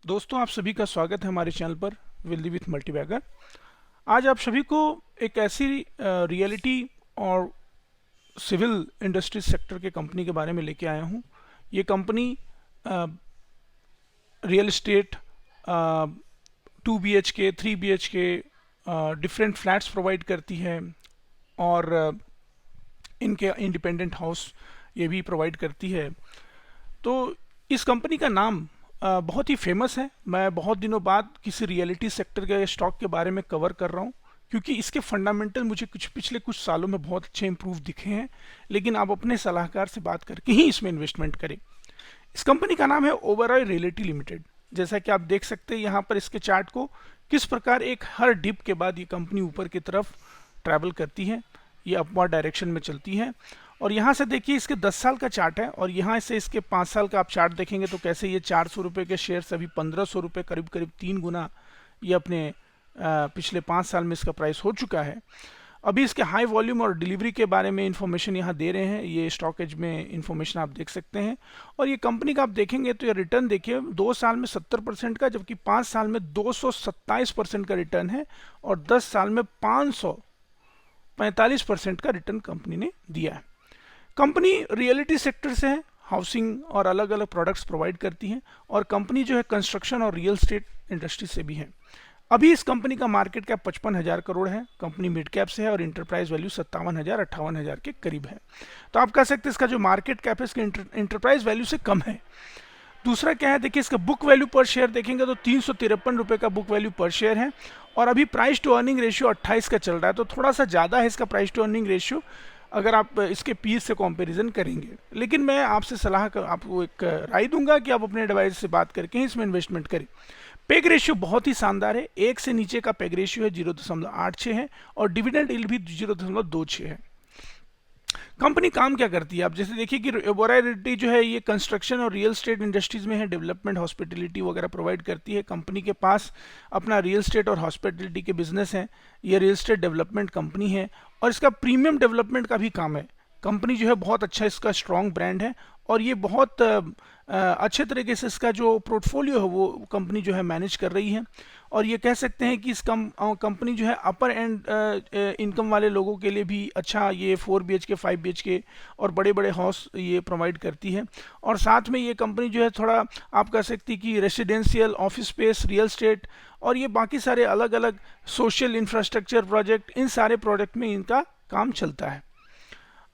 दोस्तों, आप सभी का स्वागत है हमारे चैनल पर वेल्दी विथ मल्टीबैगर। आज आप सभी को एक ऐसी रियलिटी और सिविल इंडस्ट्री सेक्टर के कंपनी के बारे में लेके आया हूँ। ये company real estate, 2 BHK 3 BHK different flats provide करती है और इनके इंडिपेंडेंट हाउस ये भी प्रोवाइड करती है। तो इस कंपनी का नाम बहुत ही फेमस है। मैं बहुत दिनों बाद किसी रियलिटी सेक्टर के स्टॉक के बारे में कवर कर रहा हूँ, क्योंकि इसके फंडामेंटल मुझे पिछले कुछ सालों में बहुत अच्छे इंप्रूव दिखे हैं। लेकिन आप अपने सलाहकार से बात करके ही इसमें इन्वेस्टमेंट करें। इस कंपनी का नाम है ओबेरॉय रियल्टी लिमिटेड। जैसा कि आप देख सकते हैं यहाँ पर इसके चार्ट को, किस प्रकार एक हर डिप के बाद ये कंपनी ऊपर की तरफ ट्रैवल करती है, ये अपवर्ड डायरेक्शन में चलती है। और यहाँ से देखिए इसके 10 साल का चार्ट है, और यहाँ से इसके 5 साल का आप चार्ट देखेंगे तो कैसे ये 400 रुपये के शेयर्स अभी 1500 रुपये, करीब करीब 3 गुना ये अपने पिछले 5 साल में इसका प्राइस हो चुका है। अभी इसके हाई वॉल्यूम और डिलीवरी के बारे में इंफॉर्मेशन यहाँ दे रहे हैं, ये स्टॉक एज में इंफॉर्मेशन आप देख सकते हैं। और ये कंपनी का आप देखेंगे तो ये रिटर्न देखिए 2 साल में 70% का, जबकि 5 साल में 227% का रिटर्न है, और 10 साल में 545% का रिटर्न कंपनी ने दिया है। कंपनी रियलिटी सेक्टर से है, हाउसिंग और अलग अलग प्रोडक्ट्स प्रोवाइड करती हैं, और कंपनी जो है कंस्ट्रक्शन और रियल एस्टेट इंडस्ट्री से भी है। अभी इस कंपनी का मार्केट कैप 55,000 करोड़ है, कंपनी मिड कैप से है, और इंटरप्राइज वैल्यू 57,000 58,000 के करीब है। तो आप कह सकते हैं इसका जो मार्केट कैप है इसके इंटरप्राइज वैल्यू से कम है। दूसरा क्या है, देखिए इसका बुक वैल्यू पर शेयर देखेंगे तो 353 रुपये का बुक वैल्यू पर शेयर है, और अभी प्राइस टू अर्निंग रेशियो 28 का चल रहा है। तो थोड़ा सा ज़्यादा है इसका प्राइस टू अर्निंग रेशियो अगर आप इसके पीस से कंपैरिजन करेंगे। लेकिन मैं आपसे आपको एक राय दूंगा कि आप अपने डिवाइस से बात करके ही इसमें इन्वेस्टमेंट करें। पेग रेशियो बहुत ही शानदार है, 1 से नीचे का पेग रेशियो है 0.86 है, और डिविडेंड यील्ड भी 0.26 है। कंपनी काम क्या करती है, आप जैसे देखिए कि ओबेरॉय रियल्टी जो है ये कंस्ट्रक्शन और रियल एस्टेट इंडस्ट्रीज में है, डेवलपमेंट, हॉस्पिटलिटी वगैरह प्रोवाइड करती है। कंपनी के पास अपना रियल एस्टेट और हॉस्पिटलिटी के बिजनेस हैं। ये रियल एस्टेट डेवलपमेंट कंपनी है, और इसका प्रीमियम डेवलपमेंट का भी काम है। कंपनी जो है बहुत अच्छा इसका स्ट्रॉन्ग ब्रांड है, और ये बहुत अच्छे तरीके से इसका जो पोर्टफोलियो है वो कंपनी जो है मैनेज कर रही है। और ये कह सकते हैं कि इस कंपनी जो है अपर एंड इनकम वाले लोगों के लिए भी अच्छा, ये 4 BHK 5 BHK और बड़े बड़े हाउस ये प्रोवाइड करती है। और साथ में ये कंपनी जो है थोड़ा आप कह सकती कि residential, office space, real estate और ये बाकी सारे अलग अलग सोशल इंफ्रास्ट्रक्चर प्रोजेक्ट, इन सारे प्रोजेक्ट में इनका काम चलता है।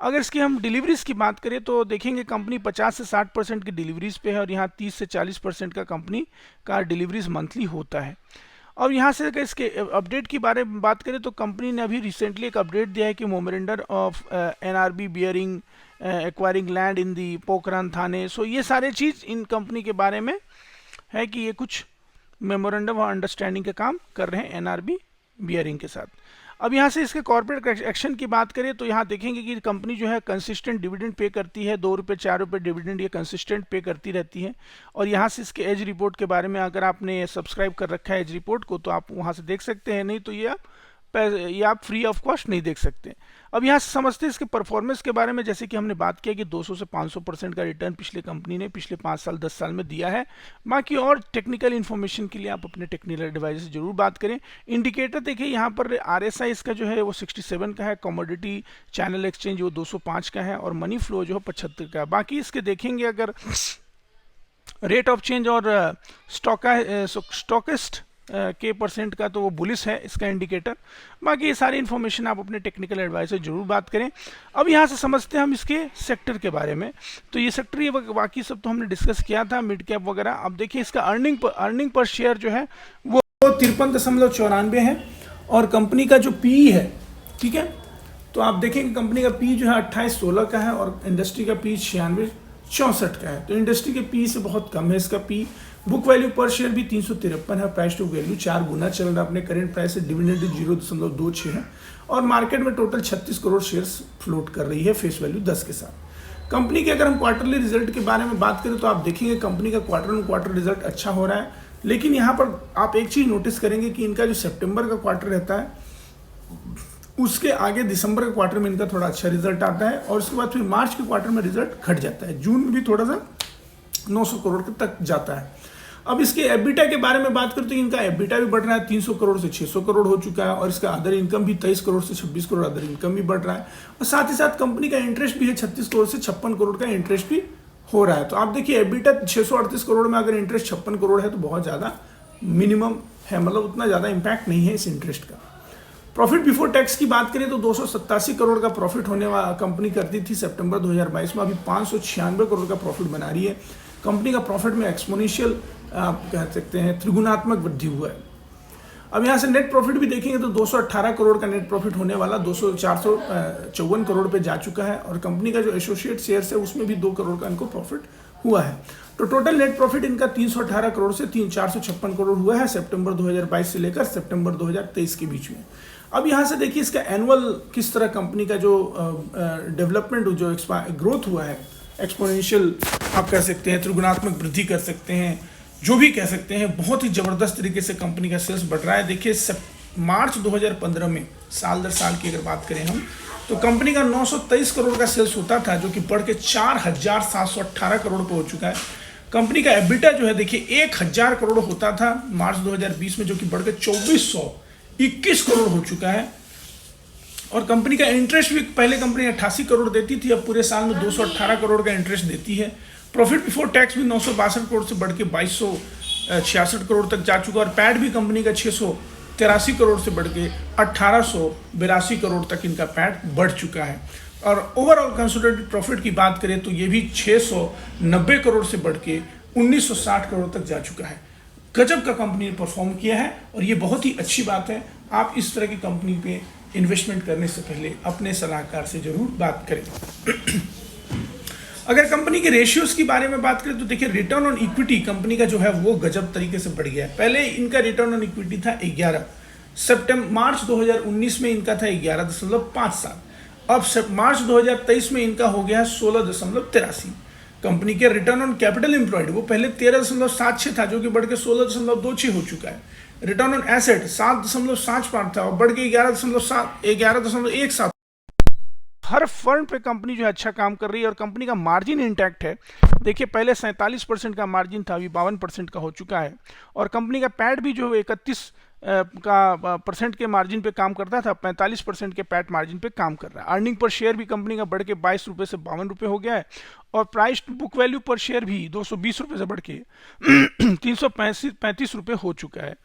अगर इसकी हम डिलीवरीज की बात करें तो देखेंगे कंपनी 50 से 60% की डिलीवरीज पे है, और यहाँ 30 से 40% का कंपनी का डिलीवरीज मंथली होता है। अब यहाँ से अगर इसके अपडेट की बारे में बात करें तो कंपनी ने अभी रिसेंटली एक अपडेट दिया है कि memorandum of NRB bearing acquiring land in the Pokhran थाने। सो ये सारे चीज़ इन कंपनी के बारे में है कि ये कुछ मेमोरेंडम ऑफ अंडरस्टैंडिंग का काम कर रहे हैं NRB बियरिंग के साथ। अब यहाँ से इसके कॉर्पोरेट एक्शन की बात करें तो यहाँ देखेंगे कि कंपनी जो है कंसिस्टेंट डिविडेंड पे करती है, 2 रुपये 4 रुपये डिविडेंड ये कंसिस्टेंट पे करती रहती है। और यहाँ से इसके एज रिपोर्ट के बारे में अगर आपने सब्सक्राइब कर रखा है एज रिपोर्ट को तो आप वहाँ से देख सकते हैं, नहीं तो ये आप फ्री ऑफ कॉस्ट नहीं देख सकते। अब यहाँ से समझते हैं इसके परफॉर्मेंस के बारे में। जैसे कि हमने बात किया कि 200 से 500% का रिटर्न पिछले कंपनी ने पिछले 5 साल 10 साल में दिया है। बाकी और टेक्निकल इन्फॉर्मेशन के लिए आप अपने टेक्निकल डिवाइस से जरूर बात करें। इंडिकेटर देखिए यहाँ पर RSI इसका जो है वो 67 का है, कमोडिटी चैनल एक्सचेंज वो 205 का है, और मनी फ्लो जो है 75 का है। बाकी इसके देखेंगे अगर रेट ऑफ चेंज और स्टॉकिस्ट के परसेंट का तो वो बुलिस है इसका इंडिकेटर। बाकी ये सारी इन्फॉर्मेशन आप अपने टेक्निकल एडवाइस से जरूर बात करें। अब यहाँ से समझते हैं हम इसके सेक्टर के बारे में। तो ये सेक्टर ये बाकी सब तो हमने डिस्कस किया था, मिड कैप वगैरह। अब देखिए इसका अर्निंग पर शेयर जो है वो 53.94 है, और कंपनी का जो पी है, ठीक है, तो आप देखेंगे कंपनी का पी जो है 28-16 का है, और इंडस्ट्री का पी 96-64 का है। तो इंडस्ट्री के पी से बहुत कम है इसका पी। बुक वैल्यू पर शेयर भी 353 है, प्राइस टू वैल्यू 4 गुना चल रहा है अपने करेंट प्राइस से, डिविडेंड 0.26 है, और मार्केट में टोटल 36 करोड़ शेयर्स फ्लोट कर रही है फेस वैल्यू 10 के साथ। कंपनी के अगर हम क्वार्टरली रिजल्ट के बारे में बात करें तो आप देखेंगे कंपनी का क्वार्टर ऑन क्वार्टर रिजल्ट अच्छा हो रहा है। लेकिन यहाँ पर आप एक चीज़ नोटिस करेंगे कि इनका जो सितंबर का क्वार्टर रहता है उसके आगे दिसंबर के क्वार्टर में इनका थोड़ा अच्छा रिजल्ट आता है, और उसके बाद फिर मार्च के क्वार्टर में रिजल्ट घट जाता है। जून में भी थोड़ा सा 900 करोड़ तक जाता है। अब इसके एबिटा के बारे में बात करते हैं, इनका एबिटा भी बढ़ रहा है, 300 करोड़ से 600 करोड़ हो चुका है, और इसका अदर इनकम भी 23 करोड़ से 26 करोड़ अदर इनकम भी बढ़ रहा है, और साथ ही साथ कंपनी का इंटरेस्ट भी है 36 करोड़ से 56 करोड़ का इंटरेस्ट भी हो रहा है। तो आप देखिए एबिटा 638 करोड़ में अगर इंटरेस्ट 56 करोड़ है तो बहुत ज़्यादा मिनिमम है, मतलब उतना ज़्यादा इम्पैक्ट नहीं है इस इंटरेस्ट का। प्रॉफिट बिफोर टैक्स की बात करें तो 287 करोड़ का प्रॉफिट होने वाला कंपनी करती थी सितंबर 2022 में, अभी 596 करोड़ का प्रॉफिट बना रही है। कंपनी का प्रॉफिट में एक्सपोनेंशियल कह सकते हैं त्रिगुणात्मक वृद्धि हुआ है। अब यहाँ से नेट प्रॉफिट भी देखेंगे तो 218 करोड़ का नेट प्रॉफिट होने वाला 454 करोड़ पे जा चुका है, और कंपनी का जो एसोसिएट शेयर्स है उसमें भी 2 करोड़ का इनको प्रॉफिट हुआ है। तो टोटल नेट प्रॉफिट इनका 318 करोड़ से 456 करोड़ हुआ है सितंबर 2022 से लेकर सितंबर 2023 के बीच में। अब यहाँ से देखिए इसका एनुअल किस तरह कंपनी का जो डेवलपमेंट जो ग्रोथ हुआ है, एक्सपोनेंशियल आप कह सकते हैं, त्रिगुणात्मक वृद्धि कर सकते हैं, जो भी कह सकते हैं, बहुत ही ज़बरदस्त तरीके से कंपनी का सेल्स बढ़ रहा है। देखिए मार्च 2015 में साल दर साल की अगर बात करें हम, तो कंपनी का 923 करोड़ का सेल्स होता था, जो कि बढ़ के 4718 करोड़ पर हो चुका है। कंपनी का एबिटा जो है देखिए 1000 करोड़ होता था मार्च 2020 में, जो कि बढ़ के 2421 करोड़ हो चुका है। और कंपनी का इंटरेस्ट भी पहले कंपनी 88 करोड़ देती थी, अब पूरे साल में 218 करोड़ का इंटरेस्ट देती है। प्रॉफिट बिफोर टैक्स भी 962 करोड़ से बढ़ के 2266 करोड़ तक जा चुका है, और पैट भी कंपनी का 683 करोड़ से बढ़ के 1882 करोड़ तक इनका पैट बढ़ चुका है। और ओवरऑल कंसोलिडेटेड प्रॉफिट की बात करें तो ये भी 690 करोड़ से बढ़ के 1960 करोड़ तक जा चुका है। गजब का कंपनी ने परफॉर्म किया है, और ये बहुत ही अच्छी बात है। आप इस तरह की कंपनी पे इन्वेस्टमेंट करने से पहले अपने सलाहकार से जरूर बात करें। अगर कंपनी के रेशियोज की बारे में बात करें तो देखिए रिटर्न ऑन इक्विटी कंपनी का जो है वो गजब तरीके से बढ़ गया है। पहले इनका रिटर्न ऑन इक्विटी था 11, मार्च 2019 में इनका था 11.57, अब मार्च 2023 में इनका हो गया है 16.83। कंपनी के रिटर्न ऑन कैपिटल एम्प्लॉयड वो पहले 13.76 था, जो कि बढ़ के 16.26 हो चुका है। रिटर्न ऑन एसेट 7.75 था और बढ़ के 11.17। हर फर्म पे कंपनी जो है अच्छा काम कर रही है, और कंपनी का मार्जिन इंटैक्ट है। देखिए पहले 47% का मार्जिन था, अभी 52% का हो चुका है, और कंपनी का पैट भी जो 31 का परसेंट के मार्जिन पे काम करता था, 45% के पैट मार्जिन पे काम कर रहा है। अर्निंग पर शेयर भी कंपनी का बढ़ के 22 रुपये से 52 रुपये हो गया है, और प्राइस टू बुक वैल्यू पर शेयर भी 220 रुपये से बढ़ के 335 रुपये हो चुका है।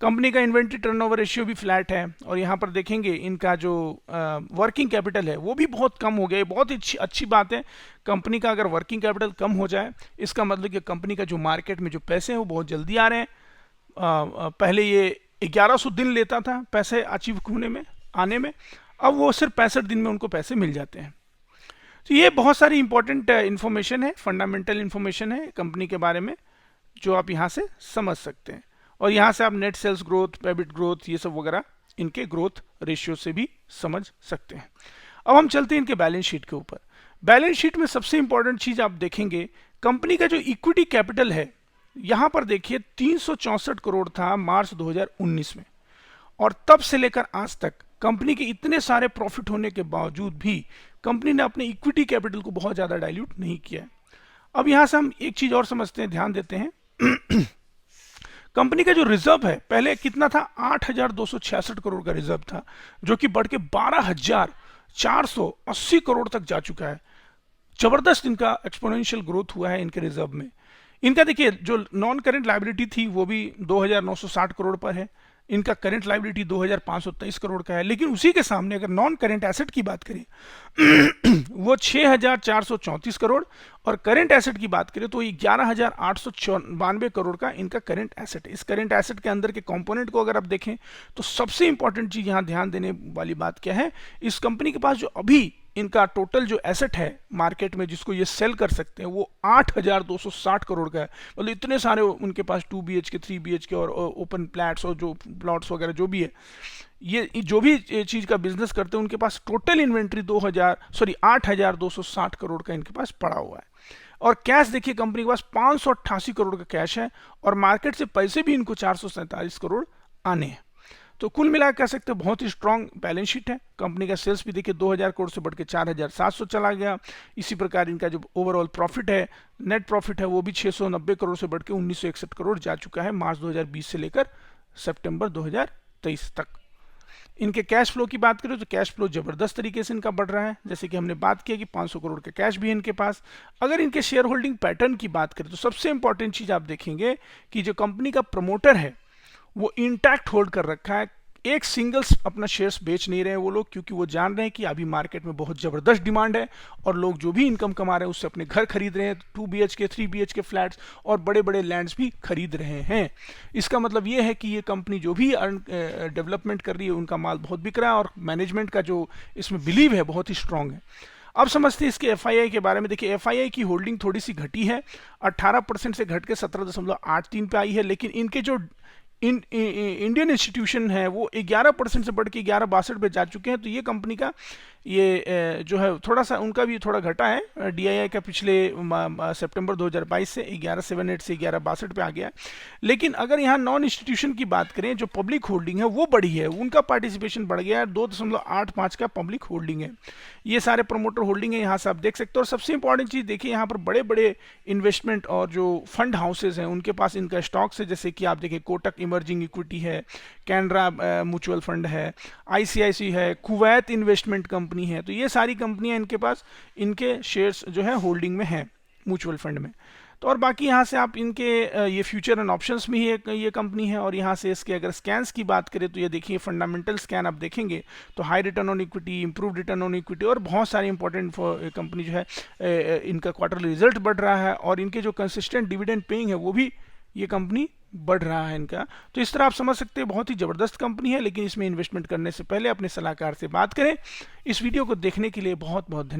कंपनी का इन्वेंट्री टर्नओवर रेशियो भी फ्लैट है, और यहाँ पर देखेंगे इनका जो वर्किंग कैपिटल है वो भी बहुत कम हो गया है। बहुत ही अच्छी बात है। कंपनी का अगर वर्किंग कैपिटल कम हो जाए, इसका मतलब कि कंपनी का जो मार्केट में जो पैसे हैं वो बहुत जल्दी आ रहे हैं। पहले ये 1100 दिन लेता था पैसे अचीव होने में, आने में, अब वो सिर्फ 65 दिन में उनको पैसे मिल जाते हैं। तो ये बहुत सारी इंपॉर्टेंट इन्फॉर्मेशन है, फंडामेंटल इन्फॉर्मेशन है कंपनी के बारे में, जो आप यहाँ से समझ सकते हैं। और यहाँ से आप net sales growth, EBIT growth, ये सब वगैरह इनके ग्रोथ रेशियो से भी समझ सकते हैं। अब हम चलते हैं इनके बैलेंस शीट के ऊपर। बैलेंस शीट में सबसे इंपॉर्टेंट चीज़ आप देखेंगे, कंपनी का जो इक्विटी कैपिटल है, यहाँ पर देखिए 364 करोड़ था मार्च 2019 में, और तब से लेकर आज तक कंपनी के इतने सारे प्रॉफिट होने के बावजूद भी कंपनी ने अपने इक्विटी कैपिटल को बहुत ज़्यादा डाइल्यूट नहीं किया है। अब यहाँ से हम एक चीज़ और समझते हैं, ध्यान देते हैं। कंपनी का जो रिजर्व है पहले कितना था, 8,266 करोड़ का रिजर्व था, जो कि बढ़ के 12,480 करोड़ तक जा चुका है। जबरदस्त इनका एक्सपोनेंशियल ग्रोथ हुआ है इनके रिजर्व में। इनका देखिए जो नॉन करेंट लाइबिलिटी थी वो भी 2,960 करोड़ पर है, इनका करेंट लाइबिलिटी 2,523 करोड़ का है। लेकिन उसी के सामने अगर नॉन करेंट एसेट की बात करें वो 6,434 करोड़, और करेंट एसेट की बात करें तो 11,892 करोड़ का इनका करेंट एसेट है। इस करेंट एसेट के अंदर के कंपोनेंट को अगर आप देखें तो सबसे इंपॉर्टेंट चीज़ यहाँ ध्यान देने वाली बात क्या है, इस कंपनी के पास जो अभी इनका टोटल जो एसेट है मार्केट में जिसको ये सेल कर सकते हैं वो 8,260 करोड़ का है। मतलब इतने सारे उनके पास 2 BHK 3 BHK और ओपन प्लैट्स और जो प्लॉट्स वगैरह जो भी है, ये जो भी चीज़ का बिजनेस करते हैं उनके पास टोटल इन्वेंट्री 8,260 करोड़ का इनके पास पड़ा हुआ है। और कैश देखिए कंपनी के पास 588 करोड़ का कैश है, और मार्केट से पैसे भी इनको 447 करोड़ आने हैं। तो कुल मिला कह सकते हैं बहुत ही स्ट्रांग बैलेंस शीट है। कंपनी का सेल्स भी देखिए 2000 करोड़ से बढ़ के 4700 चला गया। इसी प्रकार इनका जो ओवरऑल प्रॉफिट है, नेट प्रॉफिट है, वो भी 690 करोड़ से बढ़ के 1961 करोड़ जा चुका है मार्च 2020 से लेकर सितंबर 2023 तक। इनके कैश फ्लो की बात करें तो कैश फ्लो जबरदस्त तरीके से इनका बढ़ रहा है। जैसे कि हमने बात किया कि 500 करोड़ का कैश भी है इनके पास। अगर इनके शेयर होल्डिंग पैटर्न की बात करें तो सबसे इंपॉर्टेंट चीज आप देखेंगे कि जो कंपनी का प्रमोटर है वो इंटैक्ट होल्ड कर रखा है। एक सिंगल अपना शेयर्स बेच नहीं रहे हैं वो लोग, क्योंकि वो जान रहे हैं कि अभी मार्केट में बहुत ज़बरदस्त डिमांड है और लोग जो भी इनकम कमा रहे हैं उससे अपने घर खरीद रहे हैं, 2 BHK 3 BHK फ्लैट्स और बड़े बड़े लैंड्स भी खरीद रहे हैं। इसका मतलब ये है कि ये कंपनी जो भी डेवलपमेंट कर रही है उनका माल बहुत बिक रहा है और मैनेजमेंट का जो इसमें बिलीव है बहुत ही स्ट्रांग है। अब समझते हैं इसके FII के बारे में। देखिए FII की होल्डिंग थोड़ी सी घटी है, 18% से घट के 17.83 पे आई है, लेकिन इनके जो इंडियन इंस्टीट्यूशन है वो 11% से बढ़ के 11.62 पे जा चुके हैं। तो ये कंपनी का ये जो है थोड़ा सा उनका भी थोड़ा घटा है। DII का पिछले सितंबर 2022 से 11.78 से 11.62 पे आ गया है। लेकिन अगर यहाँ नॉन इंस्टीट्यूशन की बात करें, जो पब्लिक होल्डिंग है वो बढ़ी है, उनका पार्टिसिपेशन बढ़ गया है, 2.85 का पब्लिक होल्डिंग है। ये सारे प्रमोटर होल्डिंग है, यहाँ से आप देख सकते हो। और सबसे इंपॉर्टेंट चीज़ देखिए, यहाँ पर बड़े बड़े इन्वेस्टमेंट और जो फंड हाउसेज हैं उनके पास इनका स्टॉक्स है। जैसे कि आप देखिए कोटक इमर्जिंग इक्विटी है, कैनरा म्यूचुअल फंड है, ICICI है, कुवैत इन्वेस्टमेंट कंपनी है। तो ये सारी कंपनियां इनके पास इनके शेयर्स जो है होल्डिंग में है म्यूचुअल फंड में। तो और बाकी यहाँ से आप इनके ये फ्यूचर एंड ऑप्शंस में ही ये कंपनी है। और यहाँ से इसके अगर स्कैन्स की बात करें तो ये देखिए फंडामेंटल स्कैन आप देखेंगे तो high return on equity, improve return on equity और बहुत सारी इंपॉर्टेंट कंपनी जो है इनका क्वार्टरली रिजल्ट बढ़ रहा है और इनके जो कंसिस्टेंट डिविडेंड पेइंग है वो भी ये कंपनी बढ़ रहा है इनका। तो इस तरह आप समझ सकते हैं बहुत ही ज़बरदस्त कंपनी है। लेकिन इसमें इन्वेस्टमेंट करने से पहले अपने सलाहकार से बात करें। इस वीडियो को देखने के लिए बहुत बहुत धन्यवाद।